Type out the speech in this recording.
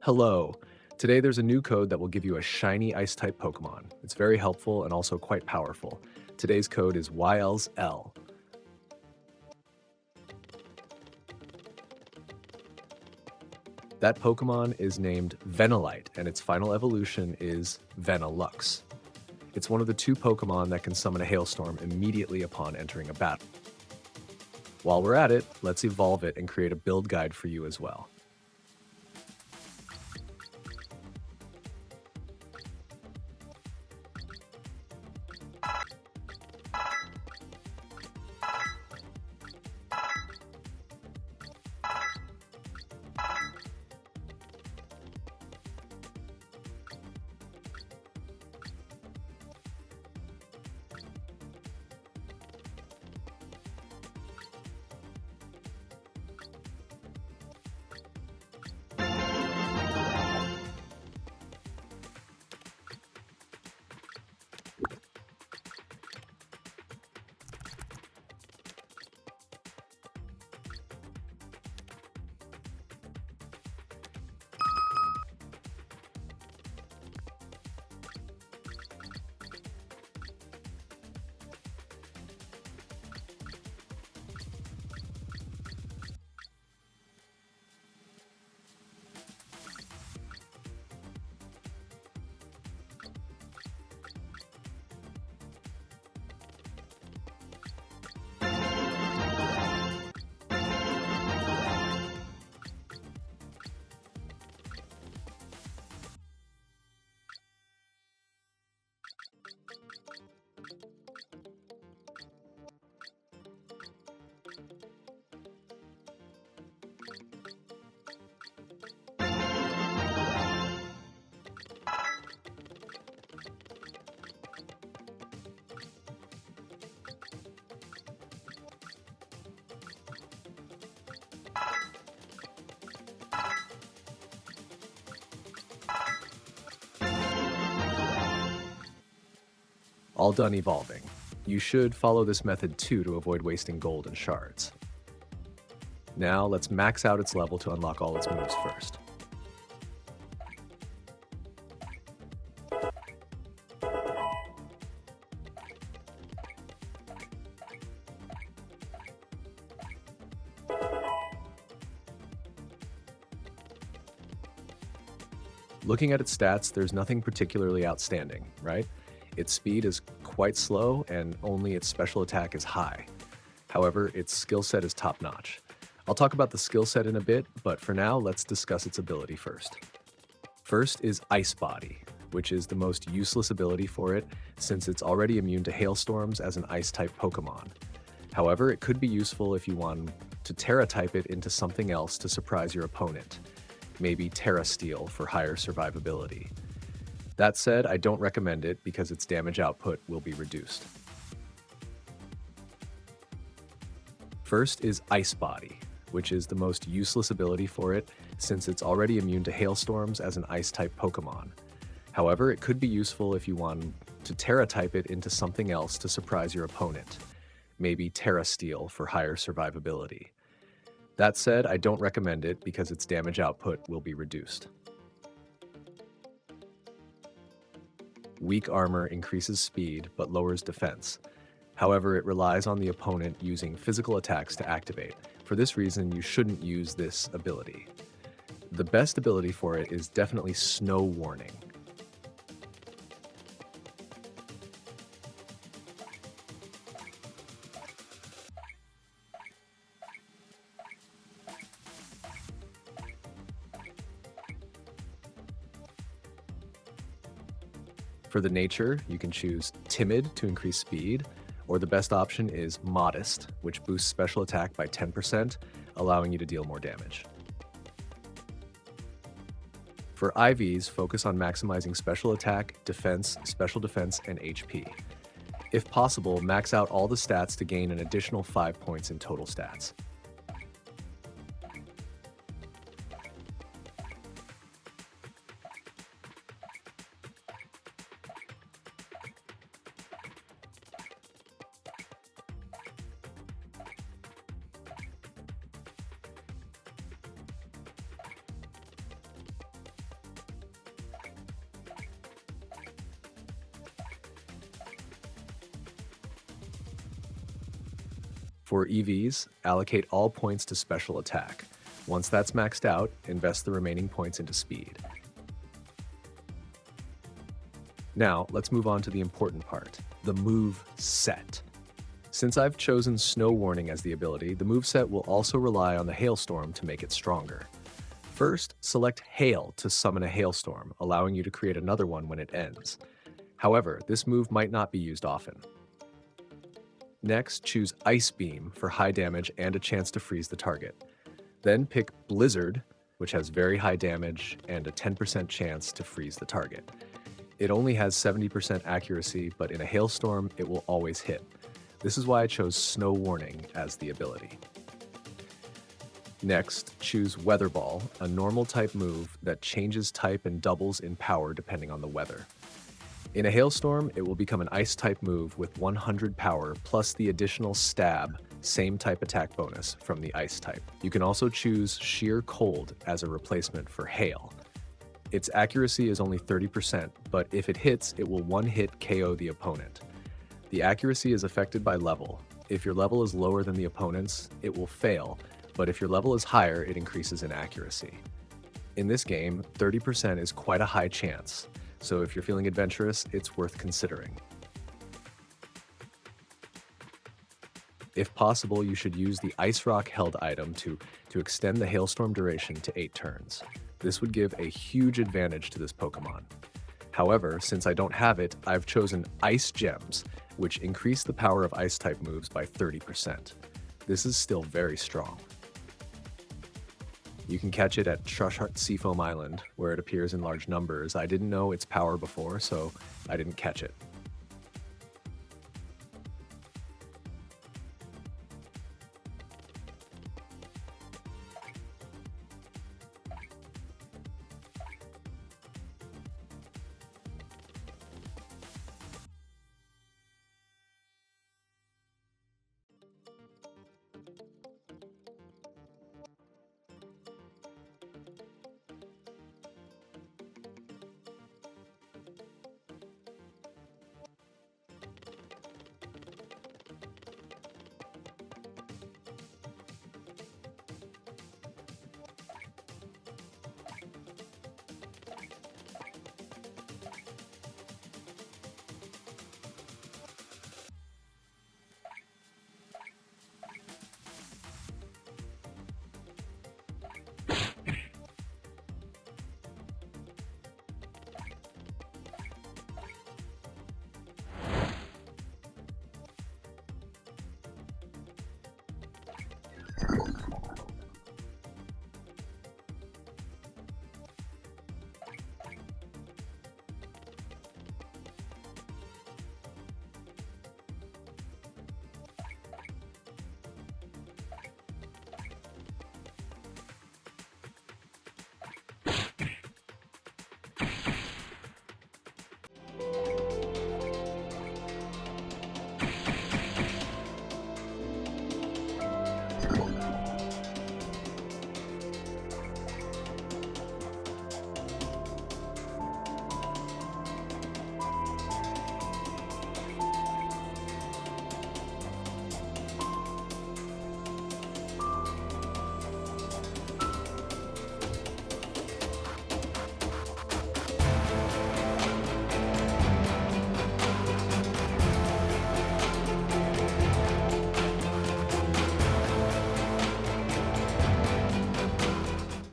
Hello. Today there's a new code that will give you a shiny ice-type Pokemon. It's very helpful and also quite powerful. Today's code is WYLzsL. That Pokemon is named Vanillite, and its final evolution is Vanilluxe. It's one of the two Pokemon that can summon a hailstorm immediately upon entering a battle. While we're at it, let's evolve it and create a build guide for you as well. All done evolving. You should follow this method too to avoid wasting gold and shards. Now let's max out its level to unlock all its moves first. Looking at its stats, there's nothing particularly outstanding, right? Its speed is quite slow and only its special attack is high. However, its skill set is top-notch. I'll talk about the skill set in a bit, but for now, let's discuss its ability first. First is Ice Body, which is the most useless ability for it since it's already immune to hailstorms as an Ice-type Pokemon. However, it could be useful if you want to Terra-type it into something else to surprise your opponent. Maybe Terra Steel for higher survivability. That said, I don't recommend it because its damage output will be reduced. First is Ice Body, which is the most useless ability for it since it's already immune to hailstorms as an Ice-type Pokemon. However, it could be useful if you want to Terra-type it into something else to surprise your opponent. Maybe Terra Steel for higher survivability. That said, I don't recommend it because its damage output will be reduced. Weak armor increases speed but lowers defense. However, it relies on the opponent using physical attacks to activate. For this reason, you shouldn't use this ability. The best ability for it is definitely Snow Warning. For the nature, you can choose Timid to increase speed, or the best option is Modest, which boosts special attack by 10%, allowing you to deal more damage. For IVs, focus on maximizing special attack, defense, special defense, and HP. If possible, max out all the stats to gain an additional 5 points in total stats. For EVs, allocate all points to special attack. Once that's maxed out, invest the remaining points into speed. Now, let's move on to the important part, the move set. Since I've chosen Snow Warning as the ability, the moveset will also rely on the Hailstorm to make it stronger. First, select Hail to summon a Hailstorm, allowing you to create another one when it ends. However, this move might not be used often. Next, choose Ice Beam for high damage and a chance to freeze the target. Then pick Blizzard, which has very high damage and a 10% chance to freeze the target. It only has 70% accuracy, but in a hailstorm, it will always hit. This is why I chose Snow Warning as the ability. Next, choose Weather Ball, a normal type move that changes type and doubles in power depending on the weather. In a hailstorm, it will become an ice type move with 100 power plus the additional stab, same type attack bonus from the ice type. You can also choose Sheer Cold as a replacement for hail. Its accuracy is only 30%, but if it hits, it will one-hit KO the opponent. The accuracy is affected by level. If your level is lower than the opponent's, it will fail, but if your level is higher, it increases in accuracy. In this game, 30% is quite a high chance, so if you're feeling adventurous, it's worth considering. If possible, you should use the Ice Rock Held item to extend the hailstorm duration to 8 turns. This would give a huge advantage to this Pokemon. However, since I don't have it, I've chosen Ice Gems, which increase the power of Ice-type moves by 30%. This is still very strong. You can catch it at Trushheart Seafoam Island, where it appears in large numbers. I didn't know its power before, so I didn't catch it.